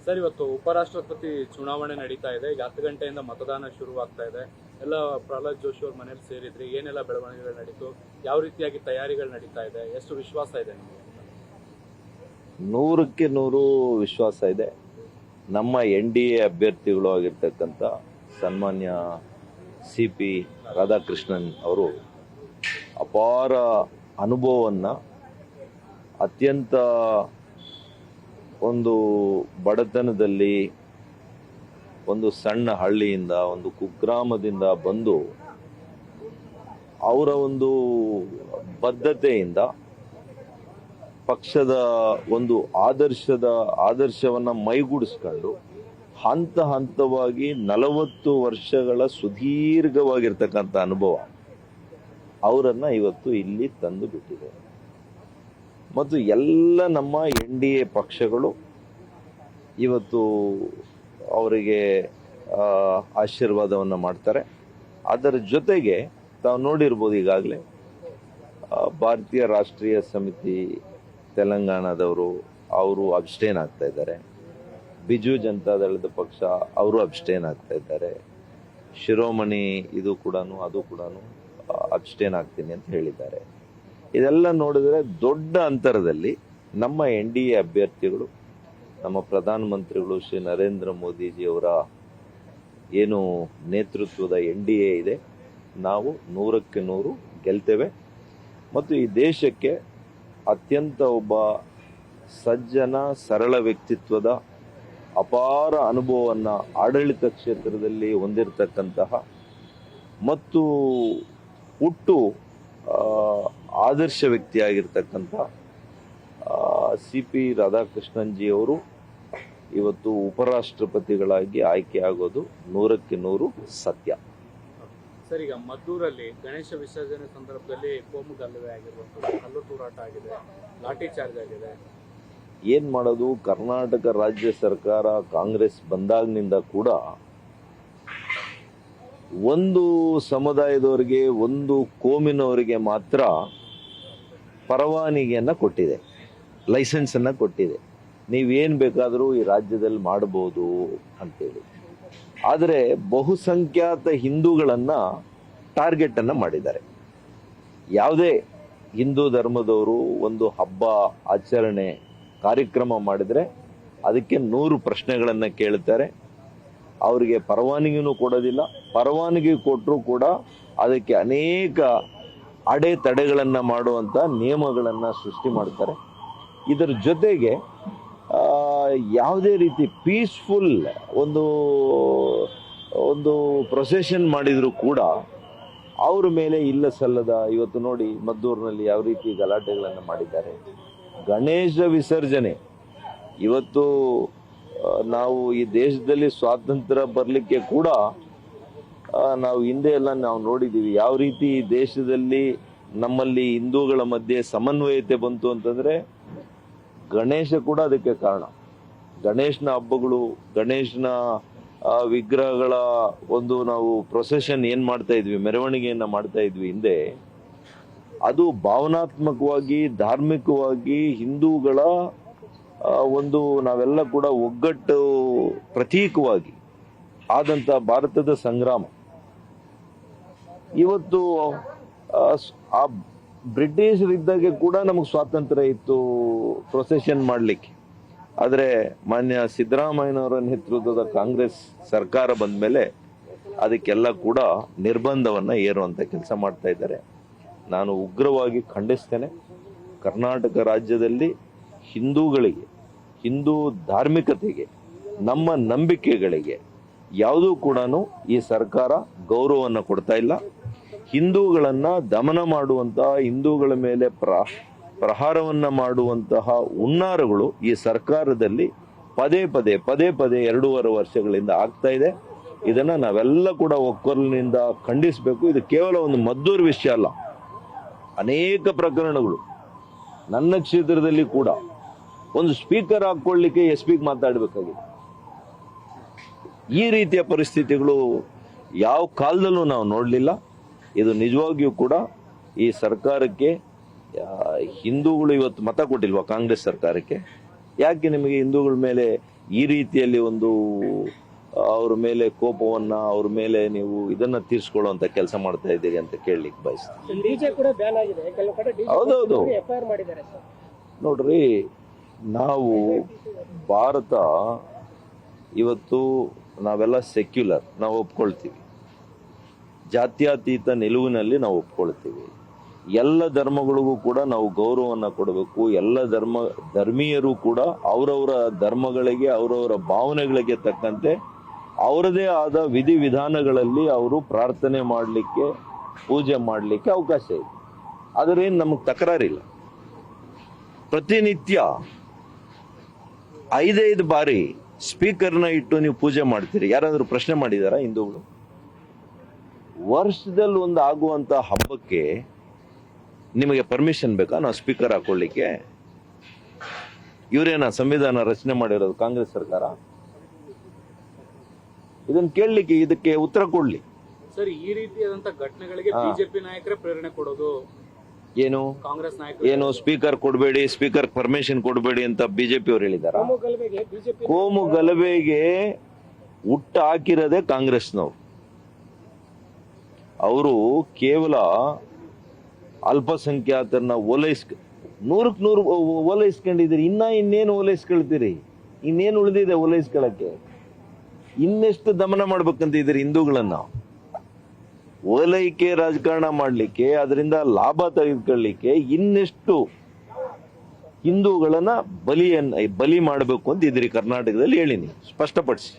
Sir, ಇವತ್ತು ಉಪರಾಷ್ಟ್ರಪತಿ ಚುನಾವಣೆ ನಡೀತಾ ಇದೆ. ಈಗ 10 ಗಂಟೆಯಿಂದ ಮತದಾನ ಶುರುವಾಗ್ತಾ ಇದೆ. ಎಲ್ಲ ಪ್ರಹ್ಲಾದ್ ಜೋಶಿ ಅವ್ರ ಮನೇಲಿ ಸೇರಿದ್ರಿ. ಏನೆಲ್ಲ ಬೆಳವಣಿಗೆಗಳು ನಡೀತು, ಯಾವ ರೀತಿಯಾಗಿ ತಯಾರಿಗಳು ನಡೀತಾ ಇದೆ, ಎಷ್ಟು ವಿಶ್ವಾಸ ಇದೆ ನಿಮಗೆ? 100ಕ್ಕೆ 100 ವಿಶ್ವಾಸ ಇದೆ. ನಮ್ಮ NDA ಅಭ್ಯರ್ಥಿಗಳು ಆಗಿರ್ತಕ್ಕಂಥ ಸನ್ಮಾನ್ಯ CP ರಾಧಾಕೃಷ್ಣನ್ ಅವರು ಅಪಾರ ಅನುಭವವನ್ನು ಅತ್ಯಂತ ಒಂದು ಬಡತನದಲ್ಲಿ ಒಂದು ಸಣ್ಣ ಹಳ್ಳಿಯಿಂದ ಒಂದು ಕುಗ್ರಾಮದಿಂದ ಬಂದು ಅವರ ಒಂದು ಬದ್ಧತೆಯಿಂದ ಪಕ್ಷದ ಒಂದು ಆದರ್ಶವನ್ನ ಮೈಗೂಡಿಸ್ಕೊಂಡು ಹಂತ ಹಂತವಾಗಿ 40 ವರ್ಷಗಳ ಸುದೀರ್ಘವಾಗಿರ್ತಕ್ಕಂಥ ಅನುಭವ ಅವರನ್ನ ಇವತ್ತು ಇಲ್ಲಿ ತಂದು ಬಿಟ್ಟಿದೆ. ಮತ್ತು ಎಲ್ಲ ನಮ್ಮ NDA ಪಕ್ಷಗಳು ಇವತ್ತು ಅವರಿಗೆ ಆಶೀರ್ವಾದವನ್ನು ಮಾಡ್ತಾರೆ. ಅದರ ಜೊತೆಗೆ ತಾವು ನೋಡಿರ್ಬೋದು, ಈಗಾಗಲೇ ಭಾರತೀಯ ರಾಷ್ಟ್ರೀಯ ಸಮಿತಿ ತೆಲಂಗಾಣದವರು ಅವರು ಅಬ್ಸ್ಟೇನ್ ಆಗ್ತಾ ಇದ್ದಾರೆ. ಬಿಜು ಜನತಾದಳದ ಪಕ್ಷ ಅವರು ಅಬ್ಸ್ಟೇನ್ ಆಗ್ತಾ ಇದ್ದಾರೆ. ಶಿರೋಮಣಿ ಅದು ಕೂಡ ಅಬ್ಸ್ಟೇನ್ ಆಗ್ತೀನಿ ಅಂತ ಹೇಳಿದ್ದಾರೆ. ಇದೆಲ್ಲ ನೋಡಿದ್ರೆ ದೊಡ್ಡ ಅಂತರದಲ್ಲಿ ನಮ್ಮ NDA ಅಭ್ಯರ್ಥಿಗಳು, ನಮ್ಮ ಪ್ರಧಾನಮಂತ್ರಿಗಳು ಶ್ರೀ ನರೇಂದ್ರ ಮೋದಿಜಿಯವರ ಏನು ನೇತೃತ್ವದ NDA ಇದೆ, ನಾವು 100ಕ್ಕೆ 100 ಗೆಲ್ತೇವೆ. ಮತ್ತು ಈ ದೇಶಕ್ಕೆ ಅತ್ಯಂತ ಒಬ್ಬ ಸಜ್ಜನ ಸರಳ ವ್ಯಕ್ತಿತ್ವದ ಅಪಾರ ಅನುಭವವನ್ನು ಆಡಳಿತ ಕ್ಷೇತ್ರದಲ್ಲಿ ಹೊಂದಿರತಕ್ಕಂತಹ ಮತ್ತು ಹುಟ್ಟು ಆದರ್ಶ ವ್ಯಕ್ತಿಯಾಗಿರ್ತಕ್ಕಂಥ CP ರಾಧಾಕೃಷ್ಣನ್ ಜಿ ಅವರು ಇವತ್ತು ಉಪರಾಷ್ಟ್ರಪತಿಗಳಾಗಿ ಆಯ್ಕೆಯಾಗೋದು 100ಕ್ಕೆ 100 ಸತ್ಯ. ಸರ್, ಈಗ ಮದ್ದೂರಲ್ಲಿ ಗಣೇಶ ವಿಸರ್ಜನೆ ಸಂದರ್ಭದಲ್ಲಿ ಕೋಮು ಗಲಭೆ ಆಗಿರುವಂಥದ್ದು, ಕಲ್ಲು ತೂರಾಟ ಆಗಿದೆ, ಲಾಠಿ ಚಾರ್ಜ್ ಆಗಿದೆ. ಏನ್ ಮಾಡೋದು? ಕರ್ನಾಟಕ ರಾಜ್ಯ ಸರ್ಕಾರ ಕಾಂಗ್ರೆಸ್ ಬಂದಾಗಿನಿಂದ ಕೂಡ ಒಂದು ಸಮುದಾಯದವರಿಗೆ, ಒಂದು ಕೋಮಿನವರಿಗೆ ಮಾತ್ರ ಪರವಾನಗಿಯನ್ನ ಕೊಟ್ಟಿದೆ, ಲೈಸೆನ್ಸ್ ಅನ್ನ ಕೊಟ್ಟಿದೆ. ನೀವೇನ್ ಬೇಕಾದರೂ ಈ ರಾಜ್ಯದಲ್ಲಿ ಮಾಡಬಹುದು ಅಂತೇಳಿ. ಆದರೆ ಬಹುಸಂಖ್ಯಾತ ಹಿಂದೂಗಳನ್ನ ಟಾರ್ಗೆಟ್ ಅನ್ನ ಮಾಡಿದ್ದಾರೆ. ಯಾವುದೇ ಹಿಂದೂ ಧರ್ಮದವರು ಒಂದು ಹಬ್ಬ ಆಚರಣೆ ಕಾರ್ಯಕ್ರಮ ಮಾಡಿದ್ರೆ ಅದಕ್ಕೆ 100 ಪ್ರಶ್ನೆಗಳನ್ನ ಕೇಳ್ತಾರೆ. ಅವರಿಗೆ ಪರವಾನಗಿನೂ ಕೊಡೋದಿಲ್ಲ. ಪರವಾನಗಿ ಕೊಟ್ಟರು ಕೂಡ ಅದಕ್ಕೆ ಅನೇಕ ಅಡೆತಡೆಗಳನ್ನ ಮಾಡುವಂತ ನಿಯಮಗಳನ್ನ ಸೃಷ್ಟಿ ಮಾಡ್ತಾರೆ. ಇದರ ಜೊತೆಗೆ ಯಾವುದೇ ರೀತಿ ಪೀಸ್ಫುಲ್ ಒಂದು ಪ್ರೊಸೆಷನ್ ಮಾಡಿದ್ರು ಕೂಡ ಅವ್ರ ಮೇಲೆ ಇಲ್ಲ ಸಲ್ಲದ, ಇವತ್ತು ನೋಡಿ ಮದ್ದೂರಿನಲ್ಲಿ ಯಾವ ರೀತಿ ಗಲಾಟೆಗಳನ್ನು ಮಾಡಿದ್ದಾರೆ. ಗಣೇಶ ವಿಸರ್ಜನೆ, ಇವತ್ತು ನಾವು ಈ ದೇಶದಲ್ಲಿ ಸ್ವಾತಂತ್ರ್ಯ ಬರಲಿಕ್ಕೆ ಕೂಡ ನಾವು ಹಿಂದೆ ಎಲ್ಲ ನಾವು ನೋಡಿದ್ದೀವಿ ಯಾವ ರೀತಿ ಈ ದೇಶದಲ್ಲಿ ನಮ್ಮಲ್ಲಿ ಹಿಂದೂಗಳ ಮಧ್ಯೆ ಸಮನ್ವಯತೆ ಬಂತು ಅಂತಂದ್ರೆ ಗಣೇಶ ಕೂಡ ಅದಕ್ಕೆ ಕಾರಣ. ಗಣೇಶನ ಹಬ್ಬಗಳು, ಗಣೇಶನ ವಿಗ್ರಹಗಳ ಒಂದು ನಾವು ಪ್ರೊಸೆಷನ್ ಏನ್ ಮಾಡ್ತಾ ಇದ್ವಿ, ಮೆರವಣಿಗೆಯನ್ನ ಮಾಡ್ತಾ ಇದ್ವಿ ಹಿಂದೆ, ಅದು ಭಾವನಾತ್ಮಕವಾಗಿ, ಧಾರ್ಮಿಕವಾಗಿ ಹಿಂದೂಗಳ ಒಂದು ನಾವೆಲ್ಲ ಕೂಡ ಒಗ್ಗಟ್ಟು ಪ್ರತೀಕವಾಗಿ ಆದಂತ ಭಾರತದ ಸಂಗ್ರಾಮ. ಇವತ್ತು ಆ ಬ್ರಿಟಿಷರಿದ್ದಾಗೆ ಕೂಡ ನಮಗೆ ಸ್ವಾತಂತ್ರ್ಯ ಇತ್ತು ಪ್ರೊಸೆಷನ್ ಮಾಡಲಿಕ್ಕೆ. ಆದರೆ ಮಾನ್ಯ ಸಿದ್ದರಾಮಯ್ಯನವರ ನೇತೃತ್ವದ ಕಾಂಗ್ರೆಸ್ ಸರ್ಕಾರ ಬಂದ ಮೇಲೆ ಅದಕ್ಕೆಲ್ಲ ಕೂಡ ನಿರ್ಬಂಧವನ್ನ ಏರುವಂತ ಕೆಲಸ ಮಾಡ್ತಾ ಇದ್ದಾರೆ. ನಾನು ಉಗ್ರವಾಗಿ ಖಂಡಿಸ್ತೇನೆ. ಕರ್ನಾಟಕ ರಾಜ್ಯದಲ್ಲಿ ಹಿಂದೂಗಳಿಗೆ, ಹಿಂದೂ ಧಾರ್ಮಿಕತೆಗೆ, ನಮ್ಮ ನಂಬಿಕೆಗಳಿಗೆ ಯಾವುದೂ ಕೂಡ ಈ ಸರ್ಕಾರ ಗೌರವವನ್ನು ಕೊಡ್ತಾ ಇಲ್ಲ. ಹಿಂದೂಗಳನ್ನ ದಮನ ಮಾಡುವಂತಹ, ಹಿಂದೂಗಳ ಮೇಲೆ ಪ್ರಹಾರವನ್ನ ಮಾಡುವಂತಹ ಹುನ್ನಾರಗಳು ಈ ಸರ್ಕಾರದಲ್ಲಿ ಪದೇ ಪದೇ 2.5 ವರ್ಷಗಳಿಂದ ಆಗ್ತಾ ಇದೆ. ಇದನ್ನ ನಾವೆಲ್ಲ ಕೂಡ ಒಕ್ಕೊರಲಿನಿಂದ ಖಂಡಿಸಬೇಕು. ಇದು ಕೇವಲ ಒಂದು ಮದ್ದೂರು ವಿಷಯ ಅಲ್ಲ, ಅನೇಕ ಪ್ರಕರಣಗಳು. ನನ್ನ ಕ್ಷೇತ್ರದಲ್ಲಿ ಕೂಡ ಒಂದು ಸ್ಪೀಕರ್ ಹಾಕೊಳ್ಳಿಕ್ಕೆ SP ಮಾತಾಡಬೇಕಾಗಿದೆ. ಈ ರೀತಿಯ ಪರಿಸ್ಥಿತಿಗಳು ಯಾವ ಕಾಲದಲ್ಲೂ ನಾವು ನೋಡಲಿಲ್ಲ. ಇದು ನಿಜವಾಗಿಯೂ ಕೂಡ ಈ ಸರ್ಕಾರಕ್ಕೆ, ಹಿಂದೂಗಳು ಇವತ್ತು ಮತ ಕೊಟ್ಟಿಲ್ವಾ ಕಾಂಗ್ರೆಸ್ ಸರ್ಕಾರಕ್ಕೆ? ಯಾಕೆ ನಿಮಗೆ ಹಿಂದೂಗಳ ಮೇಲೆ ಈ ರೀತಿಯಲ್ಲಿ ಒಂದು ಅವ್ರ ಮೇಲೆ ಕೋಪವನ್ನ ಅವ್ರ ಮೇಲೆ ನೀವು ಇದನ್ನ ತೀರ್ಸ್ಕೊಳ್ಳುವಂತ ಕೆಲಸ ಮಾಡ್ತಾ ಇದ್ದೀರಿ ಅಂತ ಕೇಳಲಿಕ್ಕೆ ಬಯಸ್ತೀನಿ. ಡಿಜೆ ಕೂಡ ಬ್ಯಾನ್ ಆಗಿದೆ, ಕೆಲವು ಕಡೆ ಹೌದೌದು. ಎಫ್ಐಆರ್ ಮಾಡಿದ್ದಾರೆ ಸರ್. ನೋಡ್ರಿ, ನಾವು ಭಾರತ ಇವತ್ತು ನಾವೆಲ್ಲ ಸೆಕ್ಯುಲರ್, ನಾವು ಒಪ್ಕೊಳ್ತೀವಿ. ಜಾತ್ಯತೀತ ನಿಲುವಿನಲ್ಲಿ ನಾವು ಒಪ್ಕೊಳ್ತೀವಿ. ಎಲ್ಲ ಧರ್ಮಗಳಿಗೂ ಕೂಡ ನಾವು ಗೌರವವನ್ನು ಕೊಡಬೇಕು. ಎಲ್ಲ ಧರ್ಮೀಯರು ಕೂಡ ಅವರವರ ಧರ್ಮಗಳಿಗೆ ಅವರವರ ಭಾವನೆಗಳಿಗೆ ತಕ್ಕಂತೆ ಅವರದೇ ಆದ ವಿಧಿವಿಧಾನಗಳಲ್ಲಿ ಅವರು ಪ್ರಾರ್ಥನೆ ಮಾಡಲಿಕ್ಕೆ, ಪೂಜೆ ಮಾಡಲಿಕ್ಕೆ ಅವಕಾಶ ಇದೆ. ಆದರೇನು ನಮಗೆ ತಕರಾರಿಲ್ಲ. ಪ್ರತಿನಿತ್ಯ 5 ಬಾರಿ ಸ್ಪೀಕರ್ನ ಇಟ್ಟು ನೀವು ಪೂಜೆ ಮಾಡ್ತೀರಿ. ಯಾರಾದರೂ ಪ್ರಶ್ನೆ ಮಾಡಿದಾರಾ ಹಿಂದೂಗಳು? ವರ್ಷದಲ್ಲಿ ಒಂದು ಆಗುವಂತ ಹಬ್ಬಕ್ಕೆ ನಿಮಗೆ ಪರ್ಮಿಷನ್ ಬೇಕಾ ನಾವು ಸ್ಪೀಕರ್ ಹಾಕೊಳ್ಳಿಕ್ಕೆ? ಇವರೇನ ಸಂವಿಧಾನ ರಚನೆ ಮಾಡಿರೋದು ಕಾಂಗ್ರೆಸ್ ಸರ್ಕಾರ? ಇದನ್ನ ಕೇಳಲಿಕ್ಕೆ, ಇದಕ್ಕೆ ಉತ್ತರ ಕೊಡ್ಲಿ. ಸರ್, ಈ ರೀತಿಯಾದಂತ ಘಟನೆಗಳಿಗೆ ಬಿಜೆಪಿ ನಾಯಕರೇ ಪ್ರೇರಣೆ ಕೊಡೋದು ಏನು? ಕಾಂಗ್ರೆಸ್ ನಾಯಕರು ಏನು ಸ್ಪೀಕರ್ ಕೊಡಬೇಡಿ, ಸ್ಪೀಕರ್ ಪರ್ಮಿಷನ್ ಕೊಡಬೇಡಿ ಅಂತ ಬಿಜೆಪಿ ಅವರು ಹೇಳಿದಾರ? ಕೋಮು ಗಲಭೆಗೆ ಹುಟ್ಟ ಹಾಕಿರೋದೇ ಕಾಂಗ್ರೆಸ್ನವ್ರು. ಅವರು ಕೇವಲ ಅಲ್ಪಸಂಖ್ಯಾತರನ್ನ ನೂರಕ್ಕೆ 100 ಓಲೈಸ್ಕೊಂಡಿದ್ದೀರಿ. ಇನ್ನೇನು ಓಲೈಸ್ಕೊಳ್ತೀರಿ? ಇನ್ನೇನು ಉಳಿದಿದೆ ಓಲೈಸ್ಕೊಳಕ್ಕೆ? ಇನ್ನೆಷ್ಟು ದಮನ ಮಾಡ್ಬೇಕಂತಿದ್ದೀರಿ ಹಿಂದೂಗಳನ್ನ? ಓಲೈಕೆ ರಾಜಕಾರಣ ಮಾಡಲಿಕ್ಕೆ, ಅದರಿಂದ ಲಾಭ ತೆಗೆದುಕೊಳ್ಳಿಕ್ಕೆ ಇನ್ನೆಷ್ಟು ಹಿಂದೂಗಳನ್ನ ಬಲಿ ಮಾಡಬೇಕು ಅಂತ ಇದ್ರಿ ಕರ್ನಾಟಕದಲ್ಲಿ? ಹೇಳಿನಿ, ಸ್ಪಷ್ಟಪಡಿಸಿ.